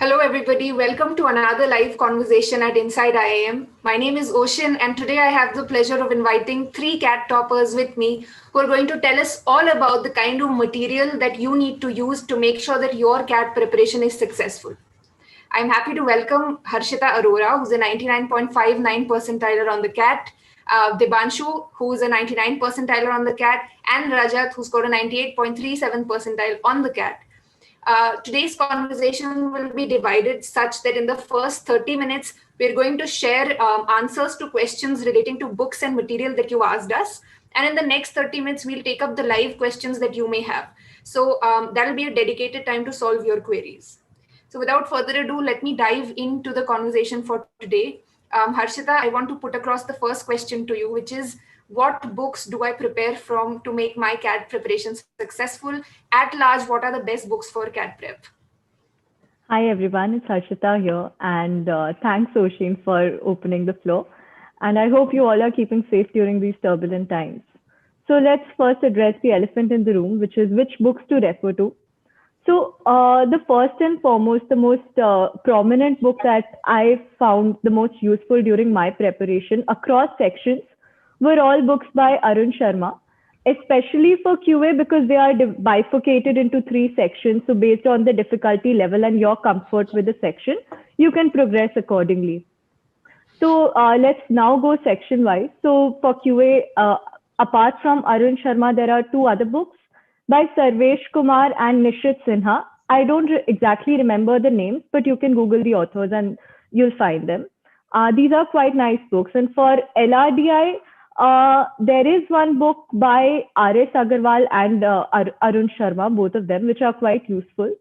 Hello, everybody. Welcome to another live conversation at Inside IIM. My name is Oshin, and today I have the pleasure of inviting three CAT toppers with me who are going to tell us all about the kind of material that you need to use to make sure that your CAT preparation is successful. I'm happy to welcome Harshita Arora, who's a 99.59 percentiler on the CAT, Debansu, who's a 99 percentiler on the CAT, and Rajat, who scored a 98.37 percentile on the CAT. Today's conversation will be divided such that in the first 30 minutes, we're going to share answers to questions relating to books and material that you asked us. And in the next 30 minutes, we'll take up the live questions that you may have. So that'll be a dedicated time to solve your queries. So without further ado, let me dive into the conversation for today. Harshita, I want to put across the first question to you, which is, what books do I prepare from to make my CAT preparation successful? At large, what are the best books for CAT prep? Hi everyone, it's Harshita here, and thanks Oshin for opening the floor. And I hope you all are keeping safe during these turbulent times. So let's first address the elephant in the room, which is which books to refer to. So the first and foremost, the most prominent book that I found the most useful during my preparation across sections were all books by Arun Sharma, especially for QA because they are bifurcated into three sections. So based on the difficulty level and your comfort with the section, you can progress accordingly. So let's now go section wise. So for QA, apart from Arun Sharma, there are two other books by Sarvesh Kumar and Nishit Sinha. I don't exactly remember the names, but you can Google the authors and you'll find them. These are quite nice books. And for LRDI, there is one book by R.S. Agarwal and Arun Sharma, both of them, which are quite useful.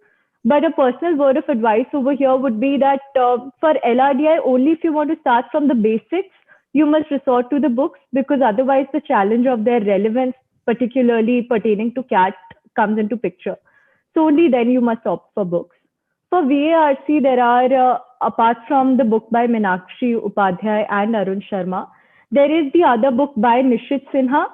But a personal word of advice over here would be that for LRDI, only if you want to start from the basics, you must resort to the books, because otherwise the challenge of their relevance, particularly pertaining to CAT, comes into picture. So only then you must opt for books. For VARC, there are, apart from the book by Meenakshi Upadhyay and Arun Sharma, there is the other book by Nishit Sinha,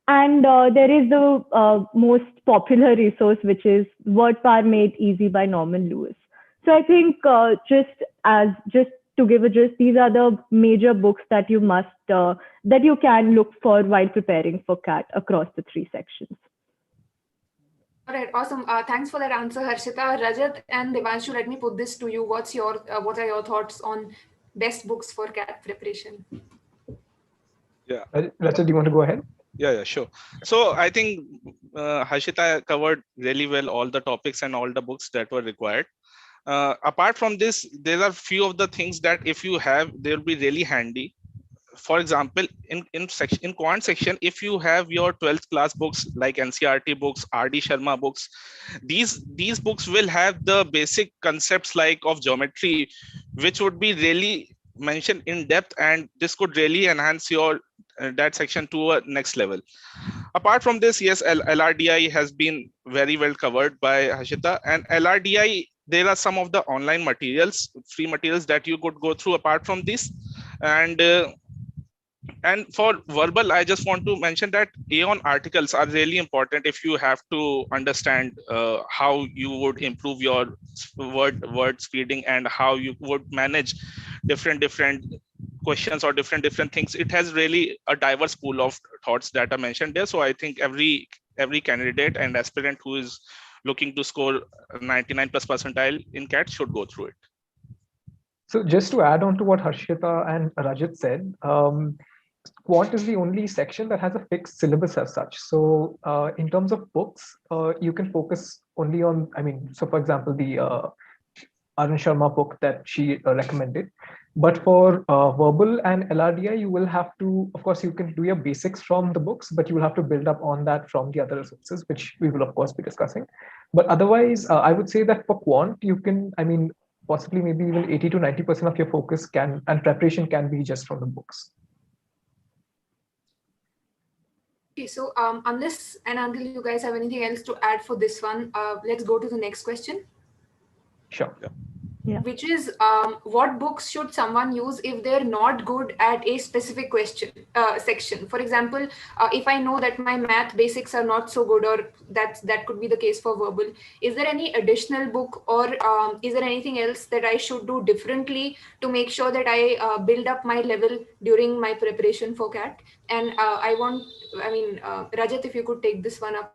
and there is the most popular resource, which is Word Power Made Easy by Norman Lewis. So I think just to give a gist, these are the major books that you must, that you can look for while preparing for CAT across the three sections. All right, awesome. Thanks for that answer, Harshita. Rajat and Devanshu, let me put this to you. What are your thoughts on best books for CAT preparation? Yeah, Rajat, do you want to go ahead? Yeah, sure. So I think Harshita covered really well all the topics and all the books that were required. Apart from this, there are few of the things that if you have, they'll be really handy. For example, in quant section, if you have your 12th class books like NCRT books, RD Sharma books, these books will have the basic concepts like of geometry, which would be really mentioned in depth, and this could really enhance your that section to a next level. Apart from this, yes, LRDI has been very well covered by Harshita, and LRDI, there are some of the online materials, free materials that you could go through apart from this. And for verbal, I just want to mention that Aeon articles are really important if you have to understand how you would improve your word speeding and how you would manage different questions or different things. It has really a diverse pool of thoughts that are mentioned there. So I think every candidate and aspirant who is looking to score 99 plus percentile in CAT should go through it. So just to add on to what Harshita and Rajat said, Quant is the only section that has a fixed syllabus as such. So in terms of books, you can focus only on, so for example, the Arun Sharma book that she recommended. But for verbal and LRDI, you will have to, of course, you can do your basics from the books, but you will have to build up on that from the other resources, which we will, of course, be discussing. But otherwise, I would say that for Quant, you can, possibly maybe even 80 to 90% of your focus and preparation can be just from the books. Okay, so unless and until you guys have anything else to add for this one, let's go to the next question. Sure. Yeah. which is what books should someone use if they're not good at a specific section. For example, if I know that my math basics are not so good, or that could be the case for verbal, is there any additional book, or is there anything else that I should do differently to make sure that I build up my level during my preparation for CAT? And Rajat, if you could take this one up.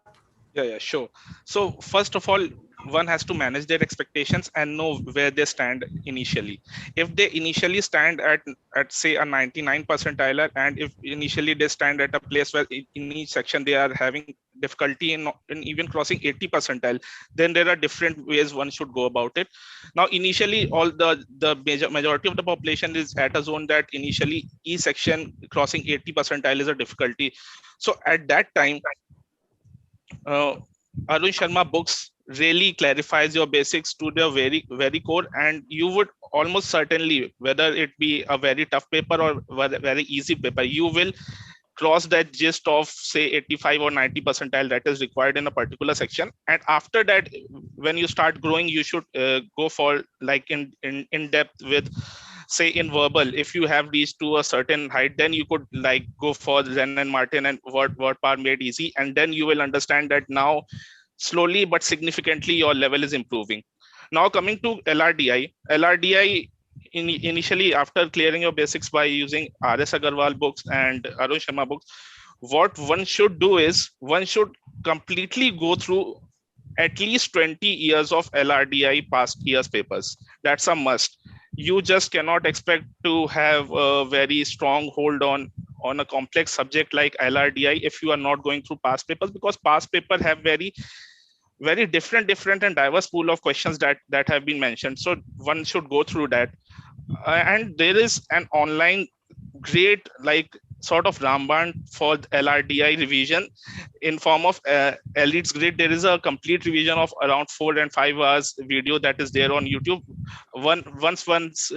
Yeah, sure. So first of all, one has to manage their expectations and know where they stand initially. If they initially stand at say a 99 percentile, and if initially they stand at a place where in each section they are having difficulty in even crossing 80 percentile, then there are different ways one should go about it. Now, initially, all the majority of the population is at a zone that initially each section crossing 80 percentile is a difficulty. So at that time, Arun Sharma books really clarifies your basics to the very, very core, and you would almost certainly, whether it be a very tough paper or very easy paper, you will cross that gist of say 85 or 90 percentile that is required in a particular section. And after that, when you start growing, you should go for like in depth with, say, in verbal. If you have reached to a certain height, then you could like go for Zen and Martin and what part made easy, and then you will understand that now slowly but significantly your level is improving. Now coming to LRDI, initially, after clearing your basics by using RS Agarwal books and Arun Sharma books, what one should do is one should completely go through at least 20 years of LRDI past years papers. That's a must. You just cannot expect to have a very strong hold on a complex subject like LRDI if you are not going through past papers, because past paper have very different and diverse pool of questions that have been mentioned. So one should go through that. And there is an online great like sort of Ramban for LRDI revision in form of Lrdi's grid. There is a complete revision of around 4 and 5 hours video that is there on YouTube. Once one's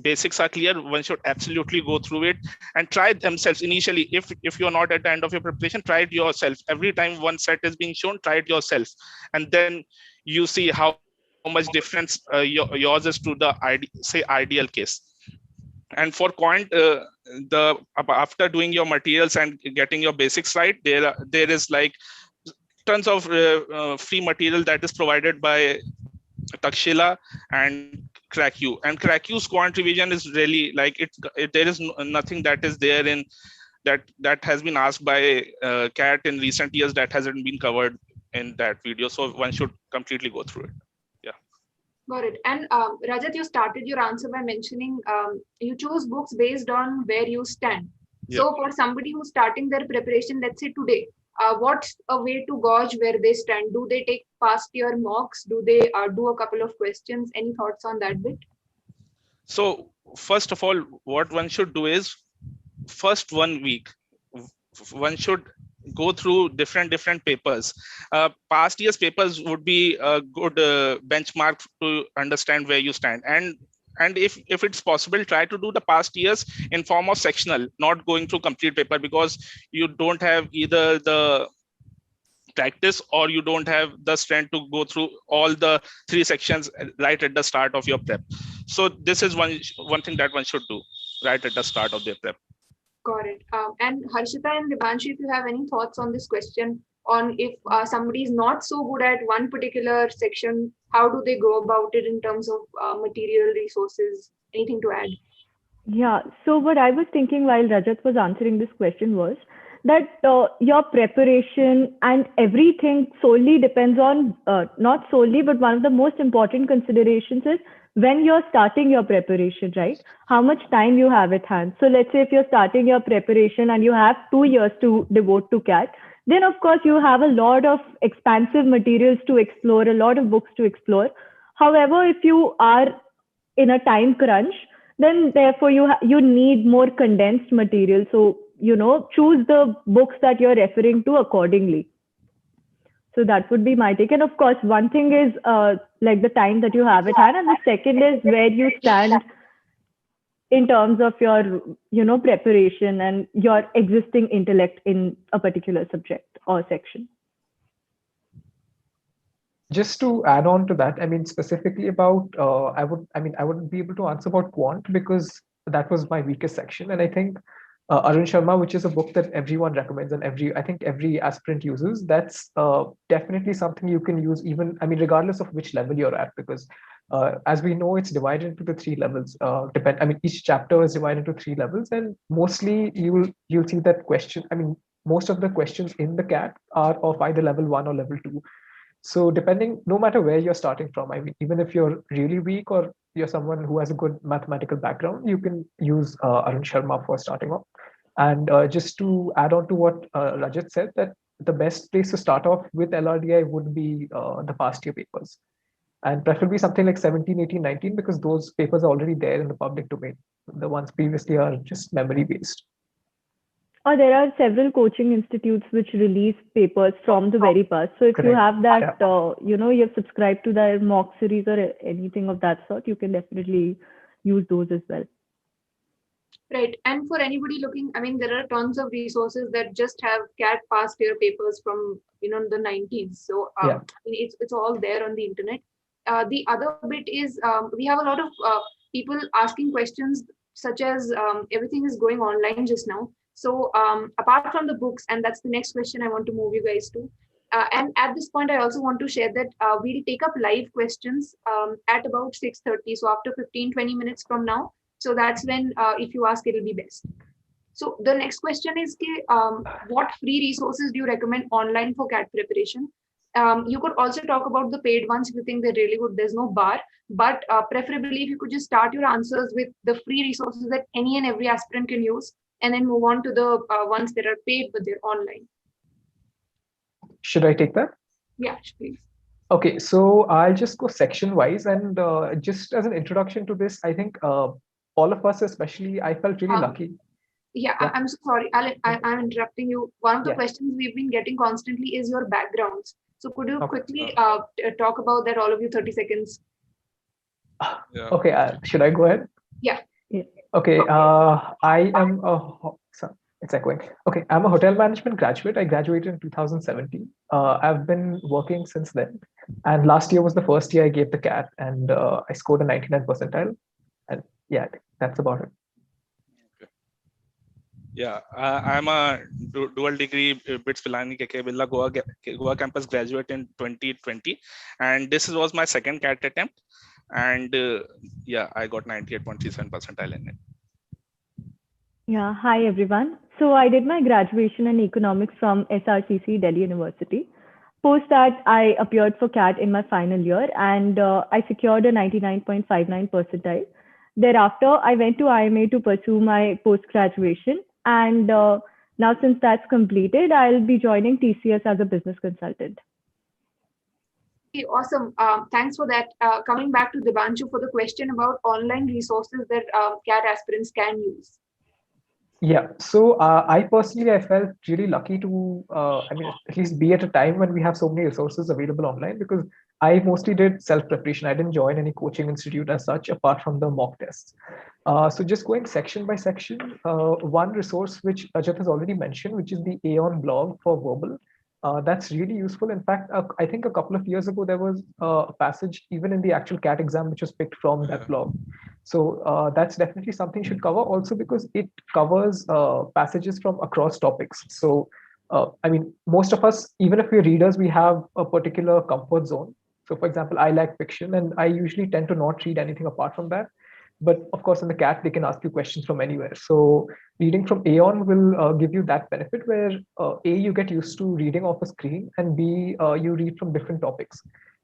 basics are clear, one should absolutely go through it and try it themselves initially. If you're not at the end of your preparation, try it yourself. Every time one set is being shown, try it yourself, and then you see how much difference yours is to the ideal case. And for Quant, after doing your materials and getting your basics right, there is like tons of free material that is provided by Takshila and CrackU. And CrackU's Quant revision is really like there is nothing that is there in that has been asked by CAT in recent years that hasn't been covered in that video. So one should completely go through it. Got it. And Rajat, you started your answer by mentioning you choose books based on where you stand. Yeah. So for somebody who's starting their preparation, let's say today, what's a way to gauge where they stand? Do they take past year mocks? Do they do a couple of questions? Any thoughts on that bit? So first of all, what one should do is first 1 week, one should go through different papers. Past years papers would be a good benchmark to understand where you stand. And if it's possible, try to do the past years in form of sectional, not going through complete paper, because you don't have either the practice or you don't have the strength to go through all the 3 sections right at the start of your prep. So this is one thing that one should do right at the start of their prep. Got it. And Harshita and Debansu, if you have any thoughts on this question, on if somebody is not so good at one particular section, how do they go about it in terms of material, resources, anything to add? Yeah, so what I was thinking while Rajat was answering this question was that your preparation and everything solely depends on, not solely, but one of the most important considerations is when you're starting your preparation, right? How much time you have at hand. So let's say if you're starting your preparation and you have 2 years to devote to CAT, then of course you have a lot of expansive materials to explore, a lot of books to explore. However, if you are in a time crunch, then therefore you need more condensed material. So, choose the books that you're referring to accordingly. So that would be my take. And of course, one thing is like the time that you have at hand, and the second is where you stand in terms of your, preparation and your existing intellect in a particular subject or section. just to add on to that, I mean, specifically about, I wouldn't be able to answer about quant because that was my weakest section. And I think Arun Sharma, which is a book that everyone recommends and I think every aspirant uses, that's definitely something you can use even, I mean, regardless of which level you're at, because as we know, it's divided into the three levels. Each chapter is divided into three levels, and mostly you'll see that question. I mean, most of the questions in the CAT are of either level 1 or level 2. So depending, no matter where you're starting from, I mean, even if you're really weak or you're someone who has a good mathematical background, you can use Arun Sharma for starting off. And just to add on to what Rajat said, that the best place to start off with LRDI would be the past year papers, and preferably something like 17, 18, 19, because those papers are already there in the public domain. The ones previously are just memory based. Or there are several coaching institutes which release papers from the very past. So if you have that, you've subscribed to their mock series or anything of that sort, you can definitely use those as well. Right. And for anybody looking, I mean, there are tons of resources that just have CAT past year papers from, the 90s. So I mean, it's all there on the internet. The other bit is we have a lot of people asking questions such as everything is going online just now. So apart from the books, and that's the next question I want to move you guys to. And at this point, I also want to share that we'll take up live questions at about 6:30. So after 15-20 minutes from now. So that's when, if you ask, it'll be best. So the next question is, what free resources do you recommend online for CAT preparation? You could also talk about the paid ones if you think they're really good. There's no bar, but preferably if you could just start your answers with the free resources that any and every aspirant can use, and then move on to the ones that are paid, but they're online. Should I take that? Yeah, please. Okay, so I'll just go section wise, and just as an introduction to this, I think all of us, especially, I felt really lucky. Yeah, I'm so sorry. I'm interrupting you. One of the questions we've been getting constantly is your backgrounds. So could you quickly talk about that, all of you, 30 seconds? Okay, should I go ahead? Yeah. Okay, I am it's echoing. Okay, I'm a hotel management graduate. I graduated in 2017. I've been working since then. And last year was the first year I gave the CAT, and I scored a 99 percentile. And yeah, that's about it. Okay. Yeah, I'm a dual degree BITS Pilani KK Birla Goa campus graduate in 2020, and this was my second CAT attempt, and I got 98.37 percentile in it. Yeah, hi everyone. So I did my graduation in economics from SRCC Delhi University. Post that, I appeared for CAT in my final year, and I secured a 99.59 percentile. Thereafter, I went to IMA to pursue my post-graduation, and now since that's completed, I'll be joining TCS as a business consultant. Okay, awesome. Thanks for that. Coming back to Debansu for the question about online resources that CAT aspirants can use. Yeah, so I felt really lucky to, at least be at a time when we have so many resources available online, because I mostly did self-preparation. I didn't join any coaching institute as such, apart from the mock tests. So just going section by section, one resource which Rajat has already mentioned, which is the Aon blog for verbal. That's really useful. In fact, I think a couple of years ago, there was a passage even in the actual CAT exam, which was picked from that blog. So that's definitely something you should cover, also because it covers passages from across topics. So, most of us, even if we're readers, we have a particular comfort zone. So for example, I like fiction, and I usually tend to not read anything apart from that. But of course, in the CAT, they can ask you questions from anywhere. So reading from Aon will give you that benefit where A, you get used to reading off a screen, and B, you read from different topics.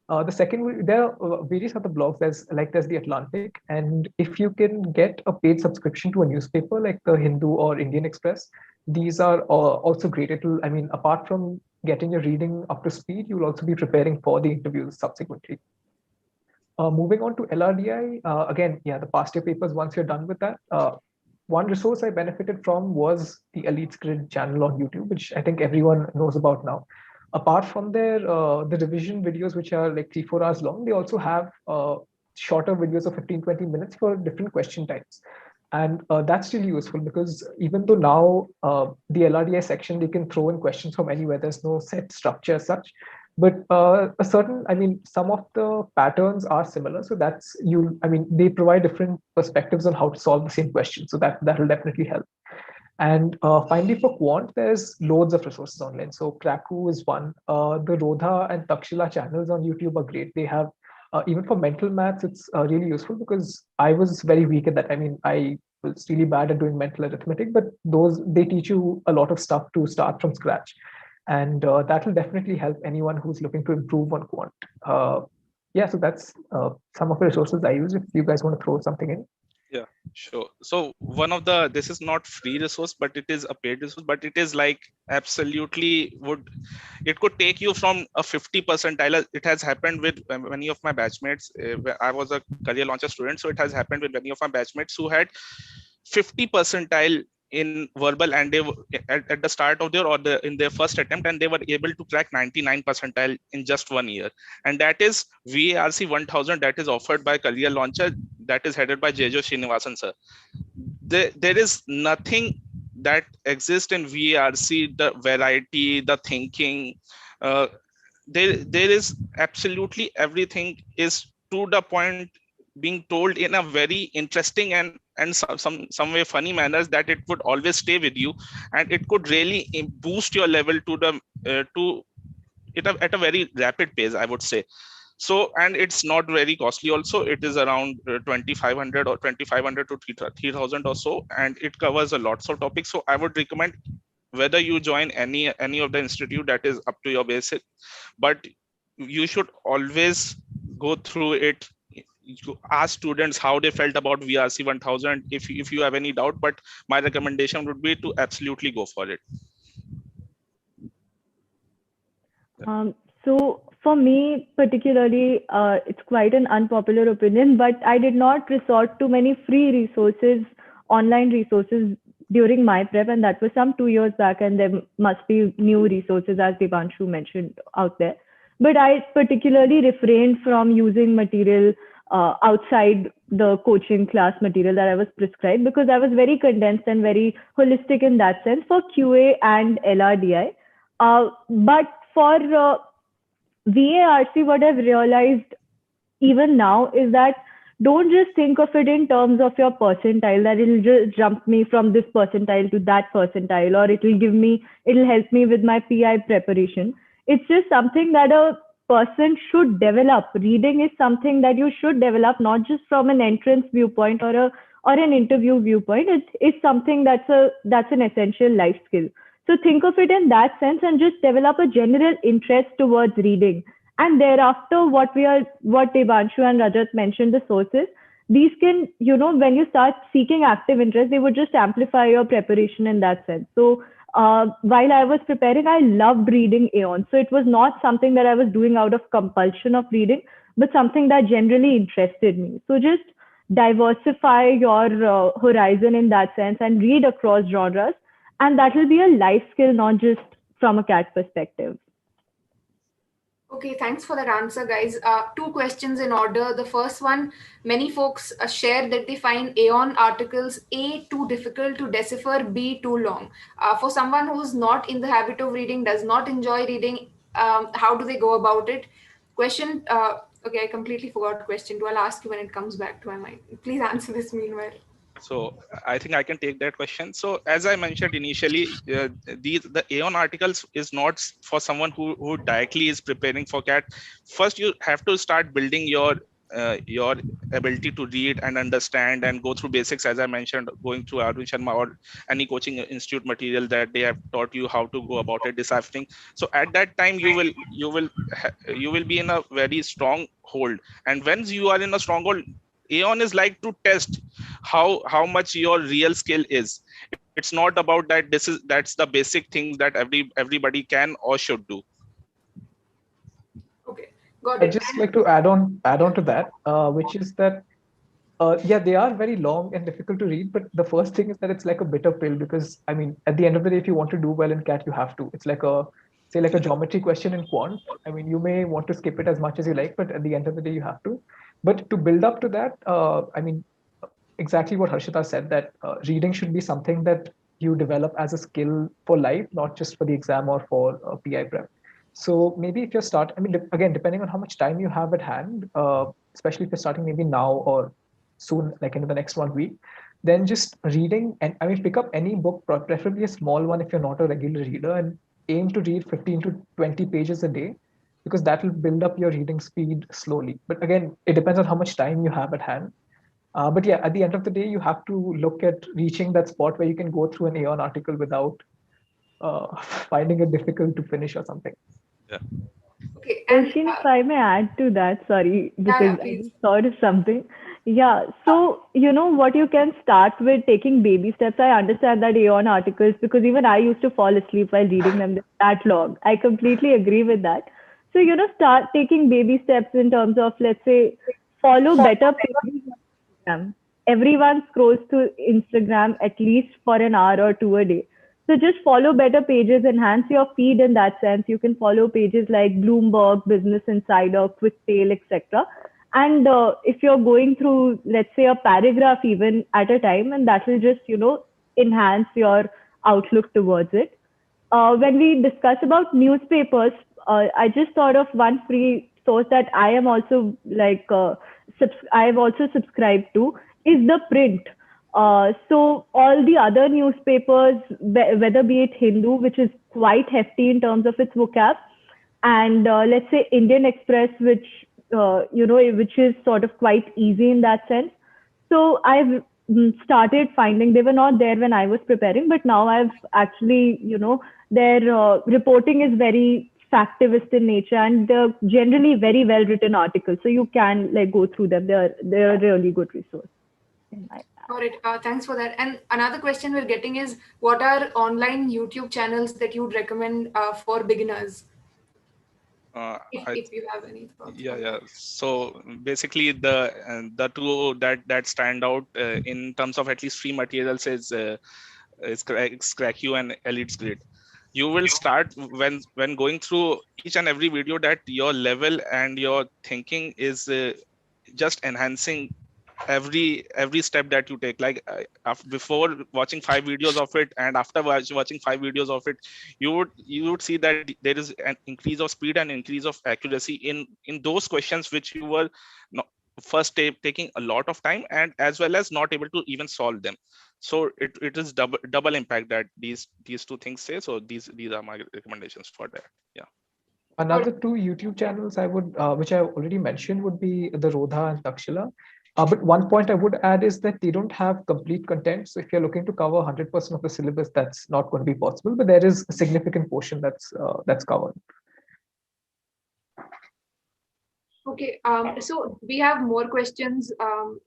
The second, there are various other blogs. There's the Atlantic, and if you can get a paid subscription to a newspaper like the Hindu or Indian Express, these are also great. Apart from getting your reading up to speed, you will also be preparing for the interviews subsequently. Moving on to LRDI, again, the past year papers, once you're done with that, one resource I benefited from was the Elite Grid channel on YouTube, which I think everyone knows about now. Apart from their the revision videos, which are like 3-4 hours long, they also have shorter videos of 15-20 minutes for different question types. And that's really useful, because even though now the LRDI section, they can throw in questions from anywhere, there's no set structure as such. but some of the patterns are similar. So they provide different perspectives on how to solve the same question. So that will definitely help. And finally, for Quant, there's loads of resources online. So Kraku is one. The Rodha and Takshila channels on YouTube are great. They have, even for mental maths, it's really useful because I was very weak at that. I was really bad at doing mental arithmetic, but they teach you a lot of stuff to start from scratch. And that will definitely help anyone who's looking to improve on Quant. Yeah, so that's some of the resources I use if you guys want to throw something in. Yeah, sure. So this is not free resource, but it is a paid resource, but it is like absolutely it could take you from a 50 percentile. It has happened with many of my batchmates. I was a career launcher student, so it has happened with many of my batchmates who had 50 percentile in verbal, and they at the start of in their first attempt, and they were able to crack 99 percentile in just 1 year. And that is VARC 1000, that is offered by career launcher, that is headed by Jejo Srinivasan sir. There is nothing that exists in VARC, the variety, the thinking, there is absolutely everything is to the point, being told in a very interesting and some way funny manners, that it would always stay with you, and it could really boost your level to at a very rapid pace, I would say. So, and it's not very costly also. It is around 2500 or 2500 to 3000 or so, and it covers a lots of topics. So I would recommend, whether you join any of the institute, that is up to your basic, but you should always go through it. You ask students how they felt about VRC 1000 if you have any doubt, but my recommendation would be to absolutely go for it. So for me particularly, it's quite an unpopular opinion, but I did not resort to many free resources, online resources during my prep, and that was some 2 years back, and there must be new resources, as Debansu mentioned, out there. But I particularly refrained from using material outside the coaching class material that I was prescribed, because I was very condensed and very holistic in that sense for QA and LRDI. But for VARC, what I've realized even now is that don't just think of it in terms of your percentile, that it'll just jump me from this percentile to that percentile, or it'll help me with my PI preparation. It's just something that a person should develop. Reading is something that you should develop, not just from an entrance viewpoint or an interview viewpoint. It's something that's an essential life skill. So think of it in that sense and just develop a general interest towards reading. And thereafter, what Debanshu and Rajat mentioned, the sources, these can, when you start seeking active interest, they would just amplify your preparation in that sense. So while I was preparing, I loved reading Aeon. So it was not something that I was doing out of compulsion of reading, but something that generally interested me. So just diversify your horizon in that sense and read across genres. And that will be a life skill, not just from a CAT perspective. Okay, thanks for that answer, guys. 2 questions in order. The first one, many folks share that they find Aeon articles, A, too difficult to decipher, B, too long. For someone who's not in the habit of reading, does not enjoy reading, how do they go about it? Question, okay, I completely forgot question 2. I'll ask you when it comes back to my mind. Please answer this meanwhile. So I think I can take that question. So as I mentioned initially, the Aeon articles is not for someone who directly is preparing for CAT. First, you have to start building your ability to read and understand and go through basics, as I mentioned, going through Arun Sharma or any coaching institute material that they have taught you how to go about it, deciphering. So at that time, you will be in a very strong hold. And once you are in a strong hold, Aeon is like to test how much your real skill is. It's not about that. That's the basic things that everybody can or should do. Okay, got it. I'd just like to add on to that, which is that yeah, they are very long and difficult to read. But the first thing is that it's like a bitter pill, because at the end of the day, if you want to do well in CAT, you have to. It's like a geometry question in Quant. You may want to skip it as much as you like, but at the end of the day, you have to. But to build up to that, exactly what Harshita said, that reading should be something that you develop as a skill for life, not just for the exam or for PI prep. So maybe if you're again, depending on how much time you have at hand, especially if you're starting maybe now or soon, like in the next 1 week, then just reading, and pick up any book, preferably a small one if you're not a regular reader, and aim to read 15 to 20 pages a day, because that will build up your reading speed slowly. But again, it depends on how much time you have at hand. But yeah, at the end of the day, you have to look at reaching that spot where you can go through an Aeon article without finding it difficult to finish or something. Yeah. Okay, and Oshin, if I may add to that, sorry, because I please. just thought of something. Yeah, so what you can start with taking baby steps. I understand that Aeon articles, because even I used to fall asleep while reading them that long. I completely agree with that. So, start taking baby steps in terms of, let's say, follow better pages on Instagram. Everyone scrolls to Instagram at least for an hour or two a day. So just follow better pages, enhance your feed in that sense. You can follow pages like Bloomberg, Business Insider, Quick Tale, etc. And if you're going through, let's say, a paragraph even at a time, and that will just, enhance your outlook towards it. When we discuss about newspapers, I just thought of one free source that I am also I have also subscribed to, is the Print. So all the other newspapers, whether be it Hindu, which is quite hefty in terms of its vocab, and let's say Indian Express, which which is sort of quite easy in that sense. So I've started finding, they were not there when I was preparing, but now I've actually, their reporting is very factivist in nature, and they're generally very well written articles. So you can go through them. They're a really good resource. Got it. Thanks for that. And another question we're getting is, what are online YouTube channels that you'd recommend for beginners? If you have any thoughts. Yeah. So basically, the two that stand out in terms of at least free materials is Crack You and Elite's Grid. You will start when going through each and every video that your level and your thinking is just enhancing every step that you take. Like before watching 5 videos of it and after watching 5 videos of it, you would see that there is an increase of speed and increase of accuracy in those questions which you were not, first taking a lot of time, and as well as not able to even solve them. So it is double impact that these two things say. So these are my recommendations for that. Yeah. Another two YouTube channels I would, which I already mentioned, would be the Rodha and Takshila. But one point I would add is that they don't have complete content. So if you're looking to cover 100% of the syllabus, that's not going to be possible. But there is a significant portion that's covered. Okay, so we have more questions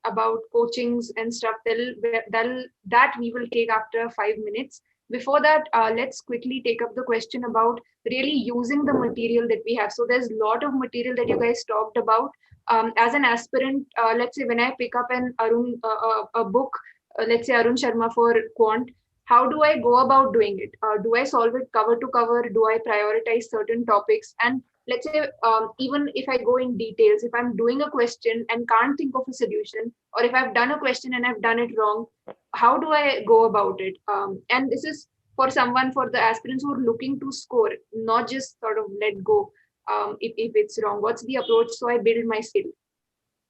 about coachings and stuff that we will take after 5 minutes. Before that, let's quickly take up the question about really using the material that we have. So there's a lot of material that you guys talked about. As an aspirant, let's say when I pick up an Arun a book, let's say Arun Sharma for Quant, how do I go about doing it? Do I solve it cover to cover? Do I prioritize certain topics? And let's say even if I go in details, if I'm doing a question and can't think of a solution, or if I've done a question and I've done it wrong, how do I go about it? And this is for the aspirants who are looking to score, not just sort of let go if it's wrong. What's the approach so I build my skill?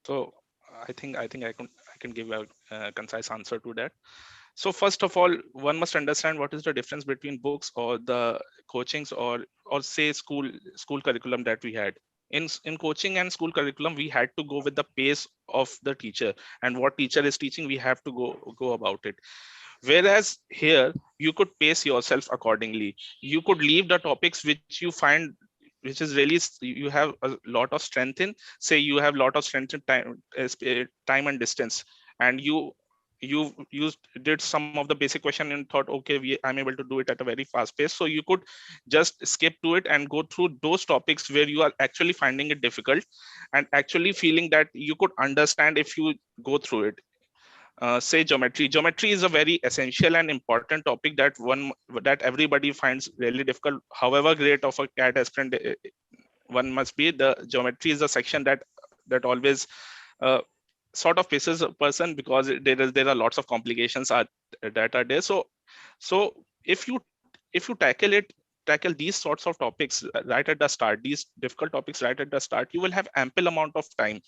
So I think I can give a concise answer to that. So first of all, one must understand what is the difference between books or the coachings or say school curriculum that we had. In coaching and school curriculum, we had to go with the pace of the teacher, and what teacher is teaching, we have to go about it. Whereas here, you could pace yourself accordingly. You could leave the topics which you find, which is really you have a lot of strength in. Say you have a lot of strength in time and distance, and you did some of the basic question and thought, okay, I'm able to do it at a very fast pace. So you could just skip to it and go through those topics where you are actually finding it difficult and actually feeling that you could understand if you go through it. Say geometry is a very essential and important topic that everybody finds really difficult. However great of a CAT aspirant one must be, the geometry is a section that always sort of pisses a person, because there are lots of complications that are there. So if you tackle it tackle these sorts of topics right at the start, these difficult topics right at the start, you will have ample amount of time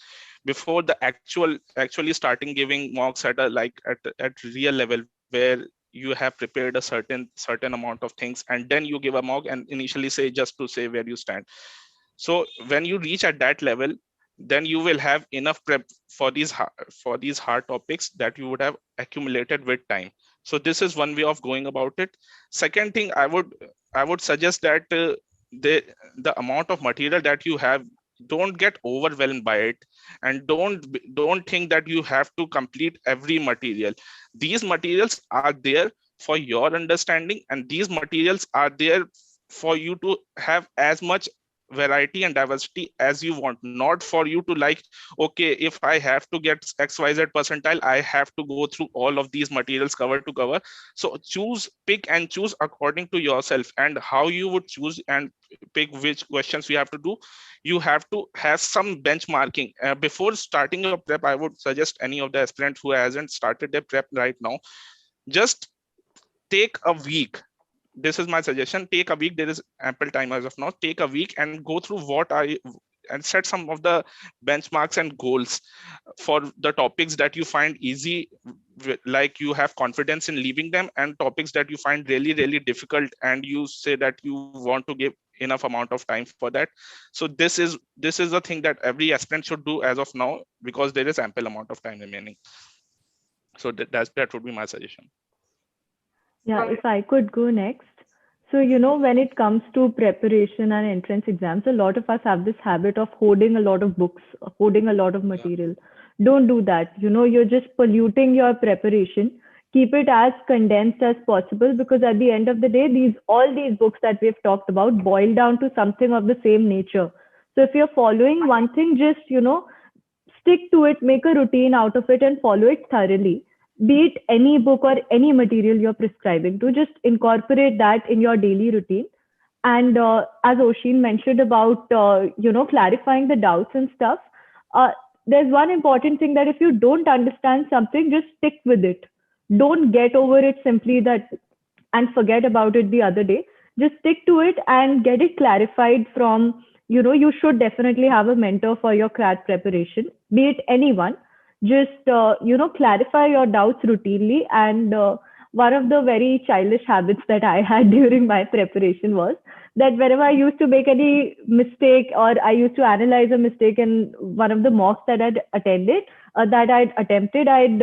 before the actually starting giving mocks at a at real level, where you have prepared a certain amount of things, and then you give a mock and initially say just to say where you stand. So when you reach at that level, then you will have enough prep for these hard topics that you would have accumulated with time. So this is one way of going about it. Second thing, I would suggest that the amount of material that you have, don't get overwhelmed by it, and don't think that you have to complete every material. These materials are there for your understanding, and these materials are there for you to have as much variety and diversity as you want, not for you to like, okay, if I have to get XYZ percentile, I have to go through all of these materials cover to cover. So pick and choose according to yourself, and how you would choose and pick which questions you have to do. You have to have some benchmarking before starting your prep. I would suggest any of the aspirants who hasn't started their prep right now, just take a week. This is my suggestion. Take a week. There is ample time as of now. Take a week and go through and set some of the benchmarks and goals for the topics that you find easy, like you have confidence in leaving them, and topics that you find really, really difficult, and you say that you want to give enough amount of time for that. So this is the thing that every aspirant should do as of now, because there is ample amount of time remaining. So that would be my suggestion. Yeah, if I could go next. So, when it comes to preparation and entrance exams, a lot of us have this habit of hoarding a lot of books, hoarding a lot of material. Don't do that. You're just polluting your preparation. Keep it as condensed as possible, because at the end of the day, all these books that we've talked about boil down to something of the same nature. So if you're following one thing, just, stick to it, make a routine out of it and follow it thoroughly. Be it any book or any material you're prescribing to, just incorporate that in your daily routine. And as Oshin mentioned about, clarifying the doubts and stuff, there's one important thing, that if you don't understand something, just stick with it. Don't get over it simply and forget about it the other day. Just stick to it and get it clarified from, you should definitely have a mentor for your CRAT preparation, be it anyone. Just, clarify your doubts routinely. And one of the very childish habits that I had during my preparation was that whenever I used to make any mistake, or I used to analyze a mistake in one of the mocks that I'd attempted, I'd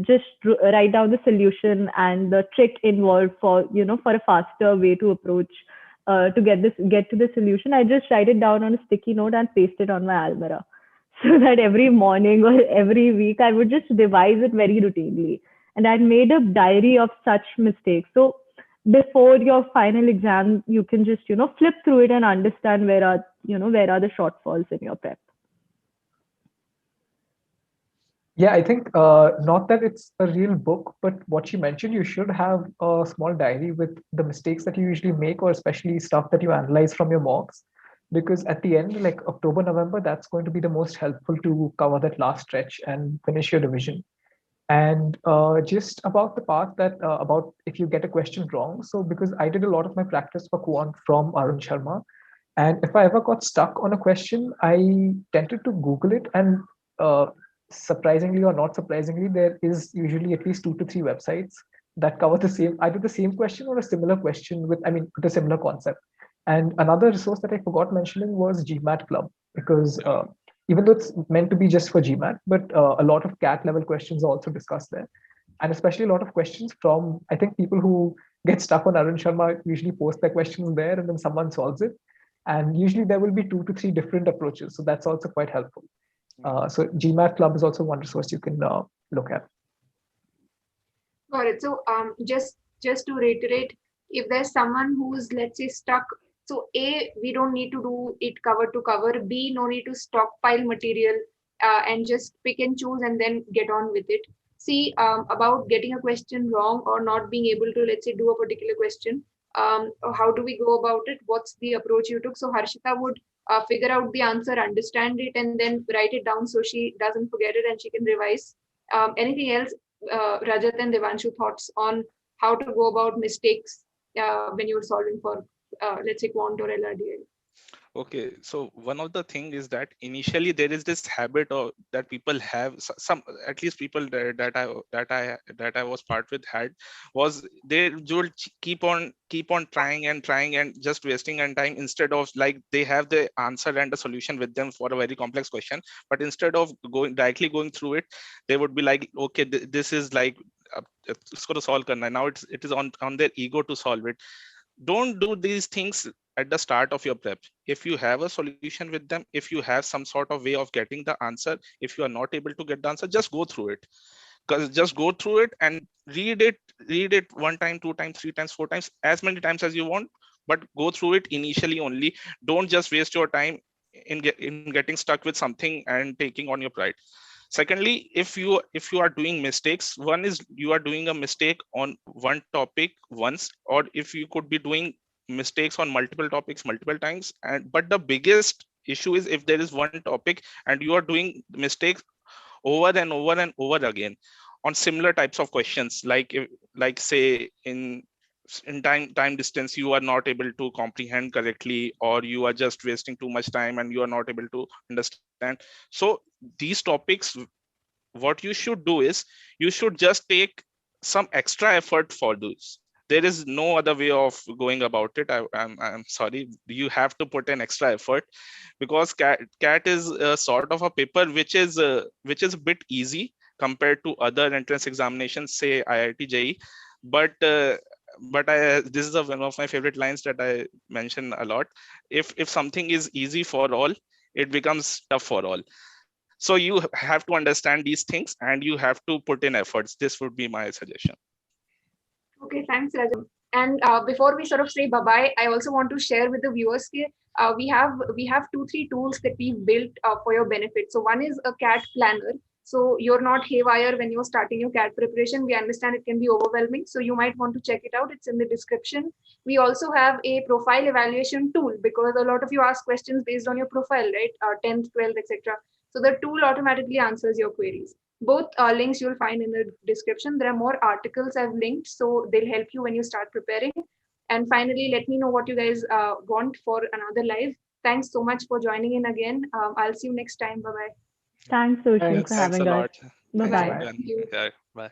just write down the solution and the trick involved for a faster way to approach to get to the solution. I just write it down on a sticky note and paste it on my almirah, so that every morning or every week I would just revise it very routinely. And I'd made a diary of such mistakes. So before your final exam, you can just, flip through it and understand where are the shortfalls in your prep. Yeah, I think not that it's a real book, but what you mentioned, you should have a small diary with the mistakes that you usually make, or especially stuff that you analyze from your mocks. Because at the end, like October, November, that's going to be the most helpful to cover that last stretch and finish your division. And just about the part that about if you get a question wrong. So because I did a lot of my practice for Quant from Arun Sharma, and if I ever got stuck on a question, I tended to Google it, and surprisingly or not surprisingly, there is usually at least 2 to 3 websites that cover either the same question or a similar question with a similar concept. And another resource that I forgot mentioning was Gmat Club, because even though it's meant to be just for Gmat, but a lot of CAT level questions are also discussed there. And especially a lot of questions from, I think, people who get stuck on Arun Sharma usually post their questions there, and then someone solves it. And usually there will be 2 to 3 different approaches. So that's also quite helpful. So Gmat Club is also one resource you can look at. Got it. So just to reiterate, if there's someone who's, let's say, stuck, so A, we don't need to do it cover to cover. B, no need to stockpile material and just pick and choose and then get on with it. C, about getting a question wrong or not being able to, let's say, do a particular question. How do we go about it? What's the approach you took? So Harshita would figure out the answer, understand it, and then write it down so she doesn't forget it and she can revise. Anything else, Rajat and Debanshu, thoughts on how to go about mistakes when you're solving for, let's say, Quant or Lrdi? Okay, so one of the thing is that initially there is this habit of that people have, some, at least people that I was part with had, was they would keep on trying and just wasting and time, instead of, like, they have the answer and the solution with them for a very complex question, but instead of going through it, they would be like, okay, this is like, it's going to solve karna. Now it is on their ego to solve it. Don't do these things at the start of your prep. If you have a solution with them, if you have some sort of way of getting the answer, if you are not able to get the answer, just go through it. Because just go through it and read it one time, two times, three times, four times, as many times as you want, but go through it initially only. Don't just waste your time in getting stuck with something and taking on your pride. Secondly, if you are doing mistakes, one is you are doing a mistake on one topic once, or if you could be doing mistakes on multiple topics multiple times. And but the biggest issue is if there is one topic and you are doing mistakes over and over and over again on similar types of questions, like say in time distance, you are not able to comprehend correctly, or you are just wasting too much time and you are not able to understand. So these topics, what you should do is, you should just take some extra effort for those. There is no other way of going about it. I'm sorry, you have to put an extra effort, because cat is a sort of a paper which is a bit easy compared to other entrance examinations, say IIT JEE. But this is one of my favorite lines that I mention a lot. If something is easy for all, it becomes tough for all. So you have to understand these things and you have to put in efforts. This would be my suggestion. Okay, thanks, Rajat. And before we sort of say bye-bye, I also want to share with the viewers here, we have 2-3 tools that we've built for your benefit. So one is a CAT planner. So you're not haywire when you're starting your CAT preparation. We understand it can be overwhelming, so you might want to check it out. It's in the description. We also have a profile evaluation tool, because a lot of you ask questions based on your profile, right? 10th, 12th, etc. So the tool automatically answers your queries. Both links you'll find in the description. There are more articles I've linked, so they'll help you when you start preparing. And finally, let me know what you guys want for another live. Thanks so much for joining in again. I'll see you next time. Bye bye. Thanks, Oshin, for Thanks. Thanks a having us. lot. Bye Thanks Bye. for bye. being Thank you. here. Bye.